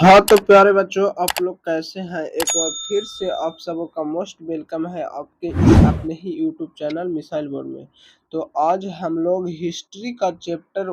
हाँ, तो प्यारे बच्चों आप लोग कैसे हैं? एक बार फिर से आप सबों का मोस्ट वेलकम है आपके इस अपने ही यूट्यूब चैनल मिसाइल बोर्ड में। तो आज हम लोग हिस्ट्री का चैप्टर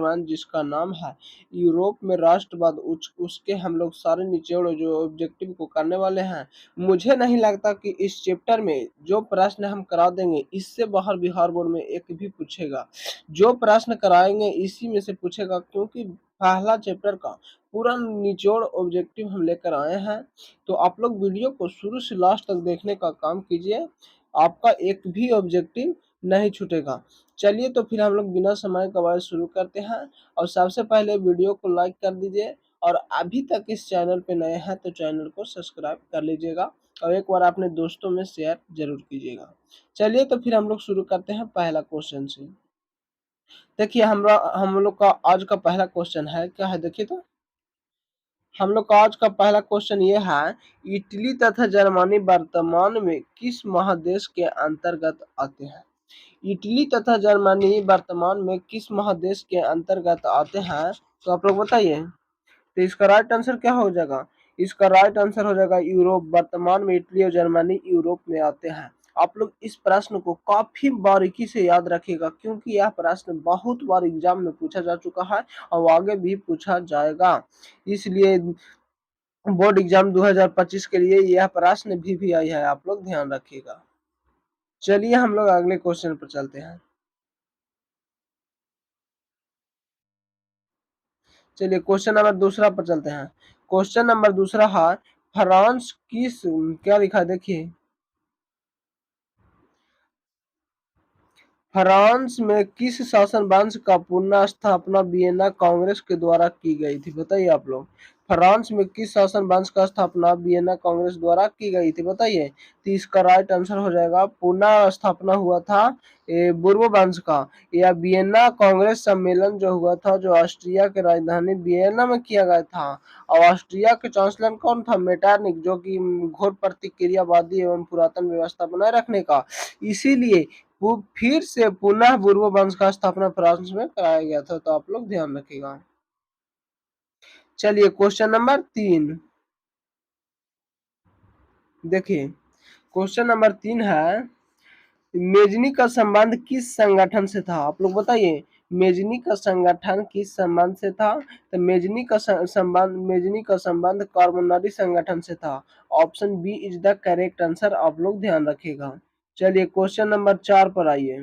1 जिसका नाम है यूरोप में राष्ट्रवाद उसके हम लोग सारे निचोड़ जो ऑब्जेक्टिव को करने वाले हैं। मुझे नहीं लगता कि इस चैप्टर में जो प्रश्न हम करा देंगे इससे बाहर बिहार बोर्ड में एक भी पूछेगा। जो प्रश्न कराएंगे इसी में से पूछेगा, क्योंकि पहला चैप्टर का पूरा निचोड़ ऑब्जेक्टिव हम लेकर आए हैं। तो आप लोग वीडियो को शुरू से लास्ट तक देखने का काम कीजिए, आपका एक भी ऑब्जेक्टिव नहीं छूटेगा। चलिए तो फिर हम लोग बिना समय गवाए शुरू करते हैं। और सबसे पहले वीडियो को लाइक कर दीजिए, और अभी तक इस चैनल पे नए हैं तो चैनल को सब्सक्राइब कर लीजिएगा, और एक बार अपने दोस्तों में शेयर जरूर कीजिएगा। चलिए तो फिर हम लोग शुरू करते हैं पहला क्वेश्चन से। देखिए हम लोग का आज का पहला क्वेश्चन है, क्या है देखिए तो। हम लोग का आज का पहला क्वेश्चन ये है, इटली तथा जर्मनी वर्तमान में किस महादेश के अंतर्गत आते हैं? इटली तथा जर्मनी वर्तमान में किस महादेश के अंतर्गत आते हैं? तो आप लोग बताइए। तो इसका राइट आंसर क्या हो जाएगा? इसका राइट आंसर हो जाएगा यूरोप। वर्तमान में इटली और जर्मनी यूरोप में आते हैं। आप लोग इस प्रश्न को काफी बारीकी से याद रखिएगा, क्योंकि यह प्रश्न बहुत बार एग्जाम में पूछा जा चुका है और आगे भी पूछा जाएगा। इसलिए बोर्ड एग्जाम 2025 के लिए यह प्रश्न भी आई है, आप लोग ध्यान रखिएगा। चलिए हम लोग अगले क्वेश्चन पर चलते हैं। चलिए क्वेश्चन नंबर दूसरा पर चलते हैं। क्वेश्चन नंबर दूसरा है, फ्रांस किस, क्या लिखा है देखिए, फ्रांस में किस शासन वंश का पुनः स्थापना वियना कांग्रेस के द्वारा की गई थी? बताइए आप लोग। फ्रांस में किस शासन वंश का स्थापना वियना कांग्रेस द्वारा की गई थी? बताइए। तो इसका राइट आंसर हो जाएगा, पुनः स्थापना हुआ था बुर्बो वंश का। या वियना कांग्रेस सम्मेलन जो हुआ था, जो ऑस्ट्रिया के राजधानी वियना में किया गया था। और ऑस्ट्रिया के चांसलर कौन था? मेटरनिक, जो कि घोर प्रतिक्रियावादी एवं पुरातन व्यवस्था बनाए रखने का। इसीलिए वो फिर से पुनः पूर्व वंश का स्थापना फ्रांस में कराया गया था। तो आप लोग ध्यान रखिएगा। चलिए क्वेश्चन नंबर 3 देखिए। क्वेश्चन नंबर 3 है, मेजनी का संबंध किस संगठन से था? आप लोग बताइए। मेजनी का संगठन किस संबंध से था? तो मेजनी का संबंध कार्बोनरी संगठन से था। Option B is the correct answer, आप लोग ध्यान रखिएगा। चलिए क्वेश्चन नंबर 4 पर आइए।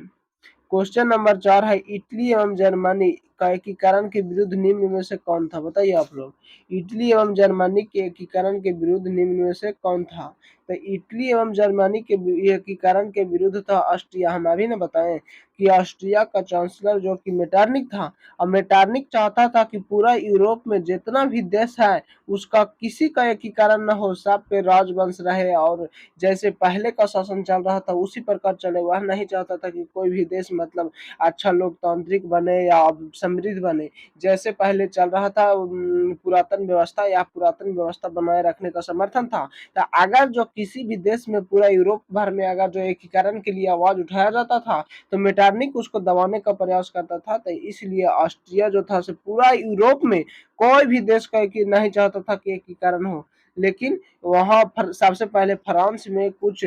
क्वेश्चन नंबर 4 है, इटली एवं जर्मनी का एकीकरण के विरुद्ध निम्न में से कौन था? बताइए आप लोग। इटली एवं जर्मनी के एकीकरण के विरुद्ध निम्न में से कौन था? तो इटली एवं जर्मनी के एकीकरण के विरुद्ध था ऑस्ट्रिया। हम अभी ने बताएं कि ऑस्ट्रिया का चांसलर जो कि मेटरनिक था, और मेटरनिक चाहता था कि पूरा यूरोप में जितना भी देश है उसका किसी का एकीकरण न हो, सब पे राजवंश रहे, और जैसे पहले का शासन चल रहा था उसी प्रकार चले। वह नहीं चाहता था कि कोई भी देश मतलब अच्छा लोकतांत्रिक बने या समृद्ध बने। जैसे पहले चल रहा था पुरातन व्यवस्था, या पुरातन व्यवस्था बनाए रखने का समर्थन था। तो अगर जो किसी भी देश में पूरा यूरोप भर में अगर जो एकीकरण के लिए आवाज उठाया जाता था, तो मेटरनिक उसको दबाने का प्रयास करता था। तो इसलिए ऑस्ट्रिया जो था, से पूरा यूरोप में कोई भी देश का नहीं चाहता था कि एकीकरण हो। लेकिन वहां सबसे पहले फ्रांस में कुछ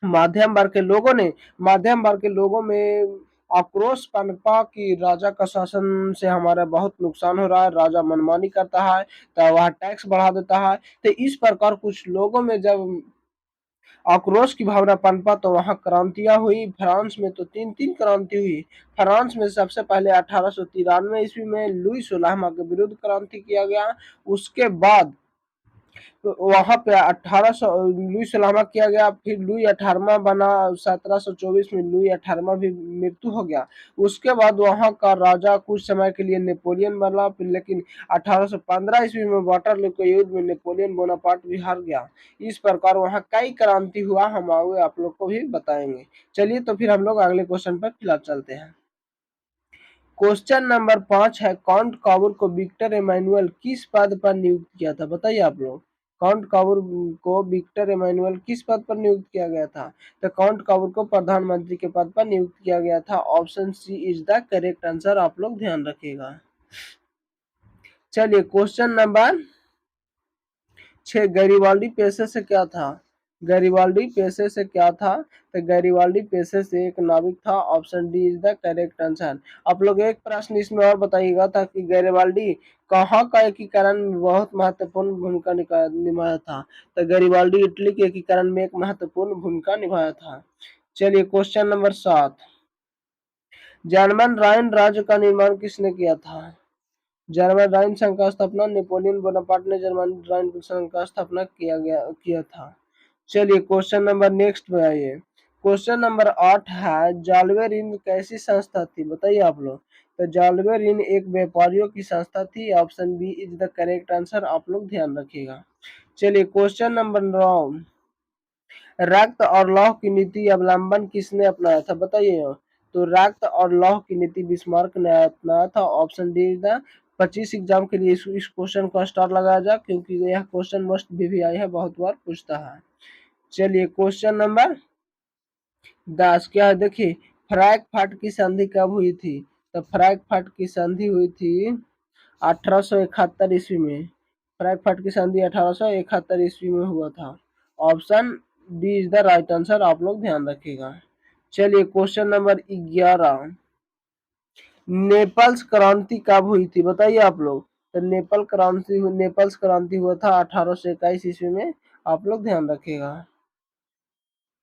मध्यम वर्ग के लोगों में आक्रोश पनपा कि राजा का शासन से हमारा बहुत नुकसान हो रहा है, राजा मनमानी करता है, तो वह टैक्स बढ़ा देता है। तो इस प्रकार कुछ लोगों में जब आक्रोश की भावना पनपा तो वहां क्रांतियां हुई। फ्रांस में तो तीन तीन क्रांति हुई। फ्रांस में सबसे पहले 1893 ईस्वी में लुई 16वां के विरुद्ध क्रांति किया गया। उसके बाद तो वहां पे 1800 लुई सलामा किया गया, फिर लुई 18वां बना। 1724 में लुई 18वां भी मृत्यु हो गया। उसके बाद वहां का राजा कुछ समय के लिए नेपोलियन बना, लेकिन 1815 ईस्वी में वाटरलू के युद्ध में नेपोलियन बोनापार्ट भी हार गया। इस प्रकार वहां कई क्रांति हुआ, हम आगे आप लोग को भी बताएंगे। चलिए तो फिर हम लोग अगले क्वेश्चन पर फिलहाल चलते हैं। क्वेश्चन नंबर 5 है, काउंट काबुर को विक्टर एमानुअल किस पद पर नियुक्त किया था? बताइए आप लोग। काउंट काबुर को विक्टर एमानुअल किस पद पर नियुक्त किया गया था? तो काउंट काबुर को प्रधानमंत्री के पद पर नियुक्त किया गया था। Option C is the correct answer, आप लोग ध्यान रखिएगा। चलिए क्वेश्चन नंबर 6, गैरिबाल्डी पेशे से क्या था? गैरिबाल्डी पेशे से क्या था? तो गैरिबाल्डी पेशे से एक नाविक था। Option D is the correct answer. आप लोग एक प्रश्न इसमें और बताइएगा था कि गैरिबाल्डी कहाँ का एकीकरण में बहुत महत्वपूर्ण भूमिका निभाया था? तो गैरिबाल्डी इटली के एकीकरण में एक महत्वपूर्ण भूमिका निभाया था। चलिए क्वेश्चन नंबर 7, जर्मन राइन राज्य का निर्माण किसने किया था? जर्मन राइन संघ का स्थापना नेपोलियन बोनापार्ट ने जर्मन राइन संघ का स्थापना किया था। चलिए क्वेश्चन नंबर नेक्स्ट पे आइए। क्वेश्चन नंबर 8 है, जालवे ऋण कैसी संस्था थी? बताइए आप लोग। तो जालवे ऋण एक व्यापारियों की संस्था थी। Option B is the correct answer, आप लोग ध्यान रखिएगा। चलिए क्वेश्चन नंबर 9, रक्त और लौह की नीति अवलंबन किसने अपनाया था? बताइए। तो रक्त और लौह की नीति बिस्मार्क ने अपनाया था। ऑप्शन डी द 25 एग्जाम के लिए इस क्वेश्चन को स्टार लगाया जाए, क्योंकि यह क्वेश्चन मस्ट भी आई है, बहुत बार पूछता है। चलिए क्वेश्चन नंबर 10 क्या है? देखिए, फ्रैंकफर्ट की संधि कब हुई थी? तो फ्रैंकफर्ट की संधि हुई थी 1871 ईस्वी में। फ्रैंकफर्ट की संधि 1871 ईस्वी में हुआ था। Option D is the right answer, आप लोग ध्यान रखिएगा। चलिए क्वेश्चन नंबर 11, नेपल्स क्रांति कब हुई थी? बताइए आप लोग। तो नेपल्स क्रांति हुआ था 1821 ईस्वी में, आप लोग ध्यान रखिएगा।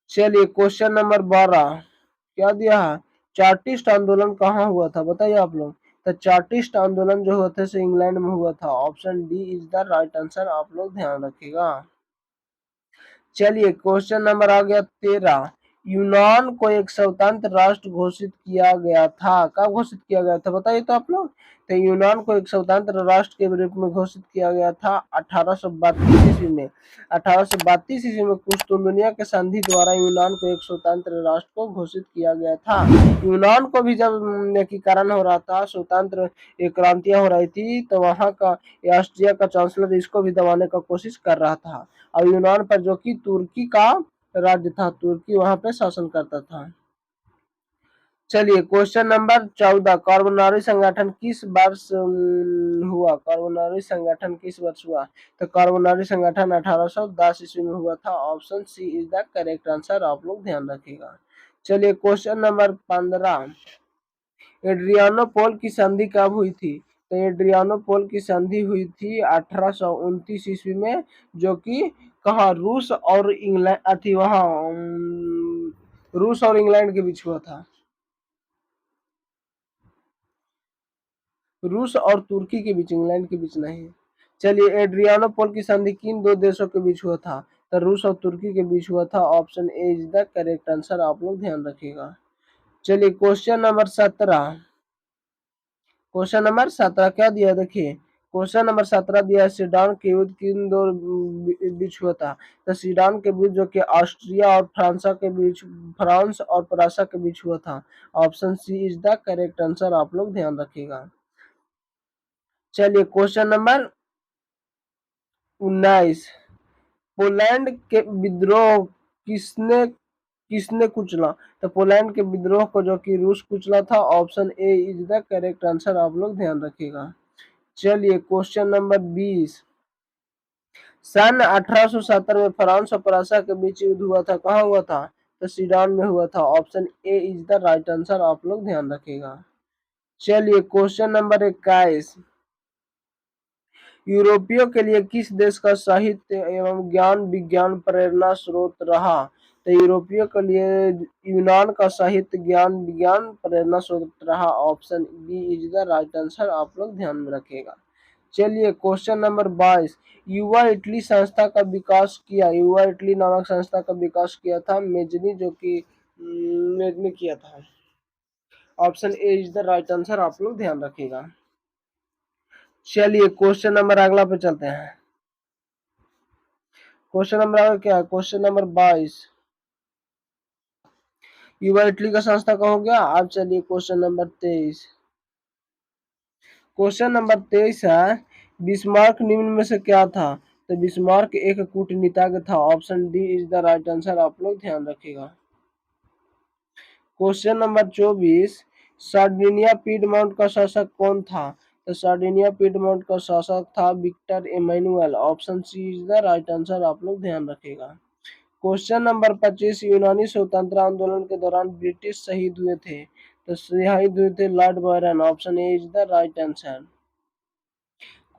चलिए क्वेश्चन नंबर 12 क्या दिया है? चार्टिस्ट आंदोलन कहाँ हुआ था? बताइए आप लोग। तो चार्टिस्ट आंदोलन जो हुआ था से इंग्लैंड में हुआ था। Option D is the right answer, आप लोग ध्यान रखिएगा। चलिए क्वेश्चन नंबर आ गया 13, यूनान को एक स्वतंत्र राष्ट्र घोषित किया गया था। कब घोषित किया गया था? बताइए तो आप लोग। तो यूनान को एक स्वतंत्र राष्ट्र के रूप में घोषित किया गया था 1832 ईस्वी में। 1832 ईस्वी में कुस्तुनतुनिया के संधि द्वारा यूनान को एक स्वतंत्र राष्ट्र को घोषित किया गया था। यूनान को भी जब एकीकरण हो रहा था, स्वतंत्र क्रांतियां हो रही थी, तो वहां का ऑस्ट्रिया का चांसलर इसको भी दबाने का कोशिश कर रहा था। और यूनान पर, जो कि तुर्की का राज्य था, तुर्की वहां पे शासन करता था। चलिए क्वेश्चन नंबर 14, कार्बोनारी संगठन किस वर्ष हुआ? कार्बोनारी संगठन किस वर्ष हुआ? तो कार्बोनारी संगठन 1810 ईस्वी में हुआ था। Option C is the correct answer, आप लोग ध्यान रखिएगा। चलिए क्वेश्चन नंबर 15, एड्रियानोपोल की संधि कब हुई थी? तो एड्रियानोपोल की संधि हुई थी 1829 ईस्वी में, जो कि कहा रूस और इंग्लैंड अथी वहाँ रूस और इंग्लैंड के बीच हुआ था। रूस और तुर्की के बीच, इंग्लैंड के बीच नहीं। चलिए, एड्रियानोपोल की संधि किन दो देशों के बीच हुआ था? तो रूस और तुर्की के बीच हुआ था। Option A is the correct answer, आप लोग ध्यान रखिएगा। चलिए क्वेश्चन नंबर 17, क्वेश्चन नंबर 17 क्या दिया? देखिए, क्वेश्चन नंबर 17 दिया है, सीडान के युद्ध किन दो बीच हुआ था? तो सीडान के बीच, जो कि ऑस्ट्रिया और फ्रांस और प्रासा के बीच हुआ था। Option C is the correct answer, आप लोग ध्यान रखिएगा। चलिए क्वेश्चन नंबर 19, पोलैंड के विद्रोह किसने किसने कुचला? तो पोलैंड के विद्रोह को, जो कि रूस कुचला था। Option A is the correct answer, आप लोग ध्यान रखिएगा। चलिए क्वेश्चन नंबर 20, सन 1870 में फ्रांस और प्रासा के बीच युद्ध हुआ था। कहाँ हुआ था? तो सीडान में हुआ था। Option A is the right answer, आप लोग ध्यान रखिएगा। चलिए क्वेश्चन नंबर 21, यूरोपियों के लिए किस देश का साहित्य एवं ज्ञान विज्ञान प्रेरणा स्रोत रहा? तो यूरोपियों के लिए यूनान का साहित्य ज्ञान विज्ञान प्रेरणा स्रोत रहा। Option B is the right answer, आप लोग ध्यान में रखिएगा। चलिए क्वेश्चन नंबर 22, युवा इटली संस्था का विकास किया? युवा इटली नामक संस्था का विकास किया था मेजनी, जो कि मेजनी किया था। Option A is the right answer, आप लोग ध्यान रखिएगा। चलिए क्वेश्चन नंबर अगला पे चलते हैं। क्वेश्चन नंबर क्या है? क्वेश्चन नंबर 22, युवा इटली का संस्था का हो गया। अब चलिए क्वेश्चन नंबर 23, क्वेश्चन नंबर 23 है, बिस्मार्क निम्न में से क्या था? तो बिस्मार्क एक कूटनीतिज्ञ था। Option D is the right answer, आप लोग ध्यान रखिएगा। क्वेश्चन नंबर 24, सार्डिनिया पीडमाउंट का शासक कौन था? तो सार्डिनिया पीडमोंट का शासक था Victor Emmanuel. Option C is the right answer, आप लोग ध्यान रखिएगा। क्वेश्चन नंबर 25, यूनानी स्वतंत्रता आंदोलन के दौरान ब्रिटिश शहीद हुए थे, तो शहीद हुए थे Lord Byron. Option A is the right answer.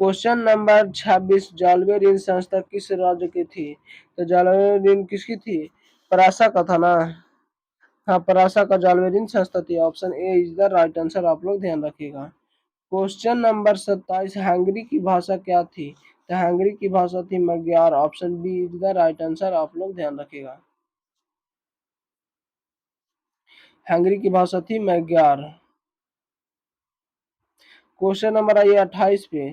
Question number 26, जालवे ऋण संस्था किस राज्य की थी? तो जालवे ऋण किसकी थी? परासा का था ना। हाँ, परासा का जालवे ऋण संस्था थी। Option A is the right answer, आप लोग ध्यान रखिएगा। क्वेश्चन नंबर 27, हंगरी की भाषा क्या थी? तो हंगरी की भाषा थी magyar। Option B is the right answer, आप लोग ध्यान रखिएगा। हंगरी की भाषा थी magyar। क्वेश्चन नंबर आइए 28 पे,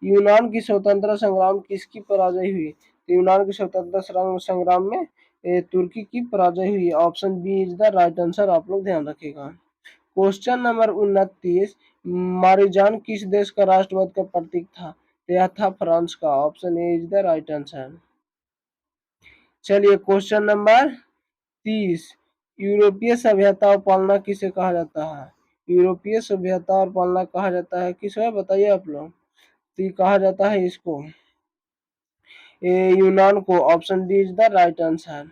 यूनान की स्वतंत्रता संग्राम किसकी पराजय हुई? तो यूनान की स्वतंत्रता संग्राम में तुर्की की पराजय हुई। Option B is the right answer, आप लोग ध्यान रखिएगा। क्वेश्चन नंबर 29, मारिजान किस देश का राष्ट्रवाद का प्रतीक था? तो यह था फ्रांस का। Option A is the right answer. चलिए क्वेश्चन नंबर 30, यूरोपीय सभ्यता और पालना किसे कहा जाता है? यूरोपीय सभ्यता और पालना कहा जाता है किसे, बताइए आप लोग। तो ये कहा जाता है इसको यूनान को। Option D is the right answer.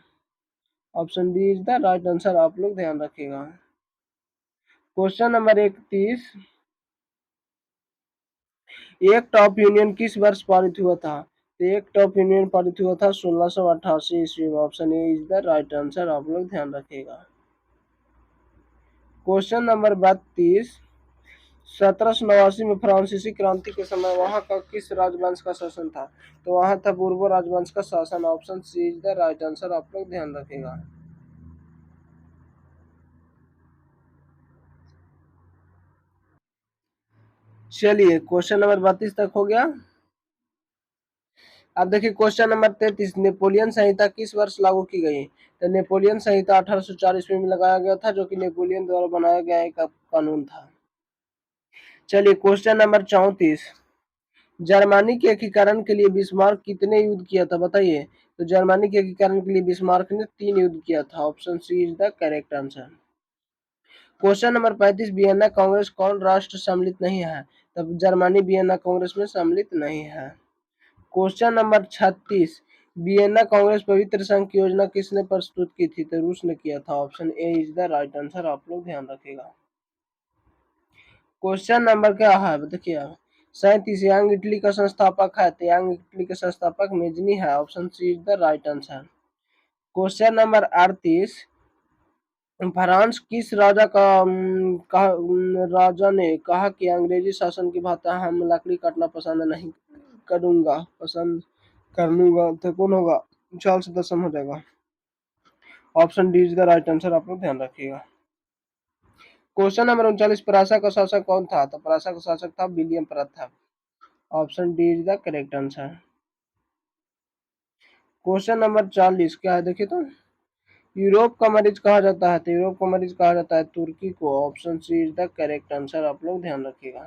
Option D is the right answer, आप लोग ध्यान रखिएगा। क्वेश्चन नंबर 31, एक टॉप यूनियन किस वर्ष पारित हुआ था? तो एक टॉप यूनियन पारित हुआ था 1688 ईस्वी में। Option A is the right answer, आप लोग ध्यान रखिएगा। क्वेश्चन नंबर 32, 1789 में फ्रांसीसी क्रांति के समय वहां का किस राजवंश का शासन था? तो वहां था पूर्व राजवंश का शासन। Option C is the right answer, आप लोग ध्यान रखिएगा। चलिए क्वेश्चन नंबर 32 तक हो गया। अब देखिए क्वेश्चन नंबर 33, नेपोलियन संहिता किस वर्ष लागू की गई? तो नेपोलियन संहिता 1804 ईस्वी में लगाया गया था, जो कि नेपोलियन द्वारा बनाया गया एक कानून था। चलिए क्वेश्चन नंबर 34, जर्मनी के एकीकरण के लिए बिस्मार्क कितने युद्ध किया था, बताइए। तो जर्मनी के एकीकरण के लिए बिस्मार्क ने 3 युद्ध किया था। Option C is the correct answer. Question number 35, Vienna Congress कौन राष्ट्र सम्मिलित नहीं है? तब जर्मनी वियना कांग्रेस में सम्मिलित नहीं है। क्वेश्चन नंबर 36, वियना कांग्रेस पवित्र संघ की योजना किसने प्रस्तुत की थी? तो रूस ने किया था। Option A is the right answer, आप लोग ध्यान रखिएगा। क्वेश्चन नंबर क्या है देखिए, 37, यांग इटली का संस्थापक है? तो यांग इटली के संस्थापक मेजनी है। Option C is the right answer. Question number 38, France किस राजा का राजा ने कहा कि अंग्रेजी शासन की भांति हम लकड़ी काटना पसंद कर लूंगा? तो कौन होगा? चार्ल्स दसम हो जाएगा। Option D is the right answer, आप लोग ध्यान रखिएगा। क्वेश्चन नंबर 39, परासा का शासक कौन था? तो परासा का शासक था विलियम प्रथम। Option D is the correct answer. Question number 40 क्या है देखिए, तो यूरोप का मरीज कहा जाता है? तो यूरोप का मरीज कहा जाता है तुर्की को। Option C is the correct answer, आप लोग ध्यान रखिएगा।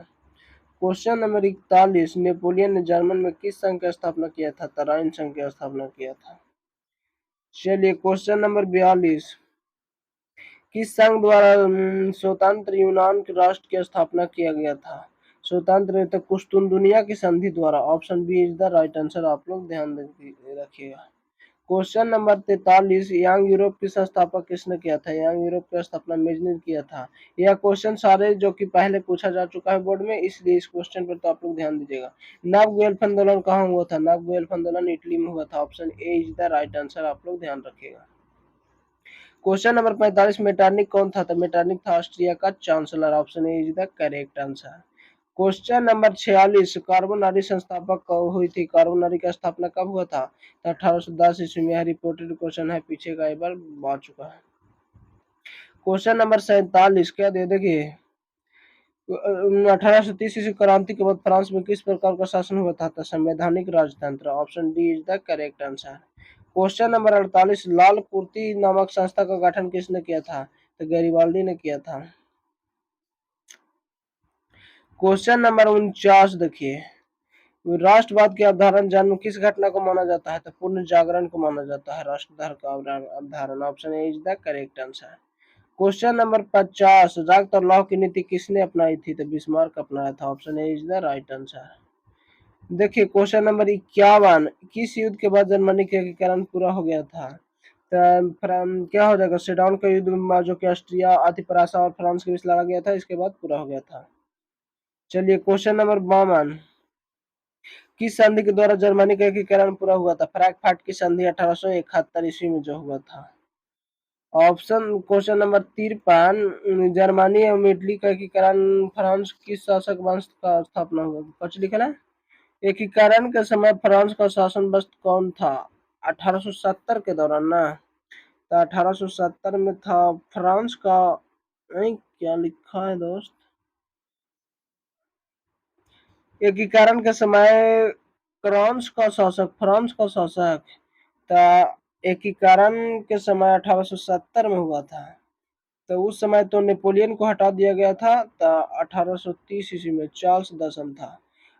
क्वेश्चन नंबर 41, नेपोलियन ने जर्मन में किस संघ की स्थापना किया था? तो राइन संघ की स्थापना किया था। चलिए क्वेश्चन नंबर 42, किस संघ द्वारा स्वतंत्र यूनान के राष्ट्र की स्थापना किया गया था? स्वतंत्र तो कुस्तुनदुनिया की संधि द्वारा। Option B is the right answer, आप लोग ध्यान रखिएगा। क्वेश्चन नंबर 43, यंग यूरोप की संस्थापक किसने किया था? यंग यूरोप की स्थापना मेजनी ने किया था। यह क्वेश्चन सारे जो कि पहले पूछा जा चुका है बोर्ड में, इसलिए इस क्वेश्चन पर तो आप लोग ध्यान दीजिएगा। नव गुएल्फ आंदोलन कहाँ हुआ था? नव गुएल्फ आंदोलन इटली में हुआ था। Option A is the right answer, आप लोग ध्यान रखिएगा। क्वेश्चन नंबर 45, मेटरनिक कौन था? तो मेटरनिक था ऑस्ट्रिया का chancellor. Option A is the correct answer. Question number 46, Carbonari संस्थापक कब हुई थी? कार्बोनारी का स्थापना कब हुआ था? तो 1810 ईस्वी में। रिपोर्टेड क्वेश्चन है, पीछे का एक बार आ चुका है। क्वेश्चन नंबर 47 क्या दे देखिए, 1830 ईस्वी क्रांति के बाद फ्रांस में किस प्रकार का शासन हुआ था? तो संवैधानिक राजतंत्र। Option D is the correct answer. Question number 48, लाल कुर्ती नामक संस्था का गठन किसने किया था? तो गैरिबाल्डी ने किया था। क्वेश्चन नंबर 49 देखिए, राष्ट्रवाद की अवधारणा जन्म किस घटना को माना जाता है? तो पूर्ण जागरण को माना जाता है राष्ट्रवाद का अवधारणा। Option A is the correct answer. Question number 50, राग और लौह की नीति किसने अपनाई थी? तो बिस्मार्क अपनाया था। Option A is the right answer. देखिए क्वेश्चन नंबर 51, किस युद्ध के बाद जर्मनी के एकीकरण पूरा हो गया था? क्या हो जाएगा? सेडाउन का युद्ध में जो कि ऑस्ट्रिया, अतिपरासा और फ्रांस के बीच लड़ा गया था, इसके बाद पूरा हो गया था। चलिए क्वेश्चन नंबर 52, किस संधि के द्वारा जर्मनी का एकीकरण पूरा हुआ था? फ्रैंकफर्ट की संधि 1871 ईस्वी में जो हुआ था। ऑप्शन क्वेश्चन नंबर 53, जर्मनी एवं इटली का एकीकरण फ्रांस किस शासक वंश का स्थापना हुआ? कुछ लिखा ना, एकीकरण के समय फ्रांस का शासन वंश कौन था? 1870 के दौरान ना, तो 1870 में था फ्रांस का। नहीं, क्या लिखा है दोस्त? एकीकरण के समय फ्रांस का शासक था। एकीकरण के समय 1870 में हुआ था, तो उस समय तो नेपोलियन को हटा दिया गया था। तो 1830 ईस्वी में चार्ल्स दसम था।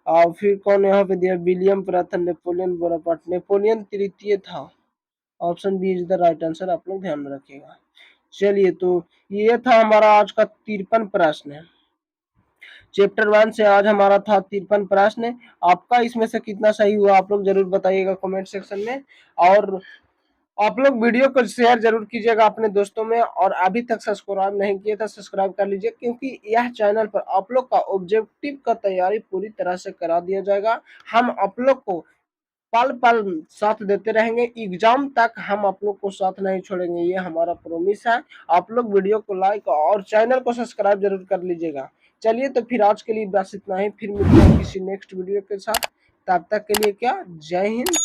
और फिर कौन यहाँ पे दिया? विलियम प्रथम, नेपोलियन बोनापार्ट, नेपोलियन तृतीय था। Option B is the right answer, आप लोग ध्यान में रखिएगा। चलिए, तो ये था हमारा आज का 53 प्रश्न। चैप्टर 1 से आज हमारा था 53 प्रश्न। आपका इसमें से कितना सही हुआ आप लोग जरूर बताइएगा कमेंट सेक्शन में। और आप लोग वीडियो को शेयर जरूर कीजिएगा अपने दोस्तों में, और अभी तक सब्सक्राइब नहीं किए तो सब्सक्राइब कर लीजिए, क्योंकि यह चैनल पर आप लोग का ऑब्जेक्टिव का तैयारी पूरी तरह से करा दिया जाएगा। हम आप लोग को पल पल साथ देते रहेंगे, एग्जाम तक हम आप लोग को साथ नहीं छोड़ेंगे, ये हमारा प्रॉमिस है। आप लोग वीडियो को लाइक और चैनल को सब्सक्राइब जरूर कर लीजिएगा। चलिए, तो फिर आज के लिए बस इतना ही, फिर मिलते हैं किसी नेक्स्ट वीडियो के साथ। तब तक के लिए क्या, जय हिंद।